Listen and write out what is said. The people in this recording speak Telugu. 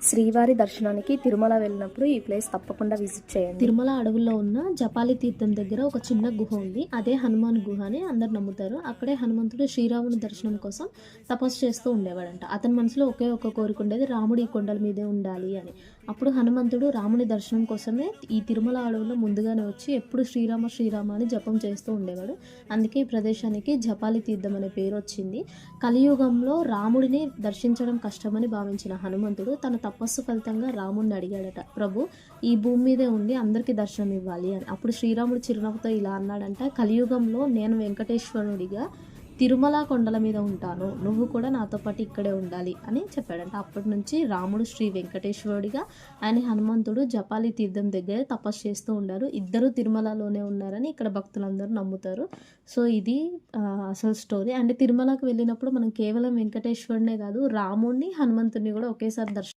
శ్రీవారి దర్శనానికి తిరుమల వెళ్ళినప్పుడు ఈ ప్లేస్ తప్పకుండా విజిట్ చేయండి. తిరుమల అడవుల్లో ఉన్న జపాలి తీర్థం దగ్గర ఒక చిన్న గుహ ఉంది. అదే హనుమాన్ గుహ అని అందరు నమ్ముతారు. అక్కడే హనుమంతుడు శ్రీరాముని దర్శనం కోసం తపస్సు చేస్తూ ఉండేవాడంట. అతని మనసులో ఒకే ఒక కోరిక ఉండేది, రాముడు ఈ కొండల మీదే ఉండాలి అని. అప్పుడు హనుమంతుడు రాముని దర్శనం కోసమే ఈ తిరుమల అడవుల్లో ముందుగానే వచ్చి ఎప్పుడు శ్రీరామ శ్రీరామ అని జపం చేస్తూ ఉండేవాడు. అందుకే ఈ ప్రదేశానికి జపాలి తీర్థం అనే పేరు వచ్చింది. కలియుగంలో రాముడిని దర్శించడం కష్టమని భావించిన హనుమంతుడు తన తపస్సు ఫలితంగా రాముడిని అడిగాడట, ప్రభు ఈ భూమి మీదే ఉండి అందరికీ దర్శనం ఇవ్వాలి అని. అప్పుడు శ్రీరాముడు చిరునవ్వుతో ఇలా అన్నాడంట, కలియుగంలో నేను వెంకటేశ్వరుడిగా తిరుమల కొండల మీద ఉంటాను, నువ్వు కూడా నాతో పాటు ఇక్కడే ఉండాలి అని చెప్పాడంట. అప్పటి నుంచి రాముడు శ్రీ వెంకటేశ్వరుడిగా, ఆయన హనుమంతుడు జపాలి తీర్థం దగ్గరే తపస్సు చేస్తూ ఉండారు. ఇద్దరు తిరుమలలోనే ఉన్నారని ఇక్కడ భక్తులందరూ నమ్ముతారు. సో ఇది అసలు స్టోరీ. అంటే తిరుమలకి వెళ్ళినప్పుడు మనం కేవలం వెంకటేశ్వరునే కాదు, రాముడిని హనుమంతుడిని కూడా ఒకేసారి దర్శనం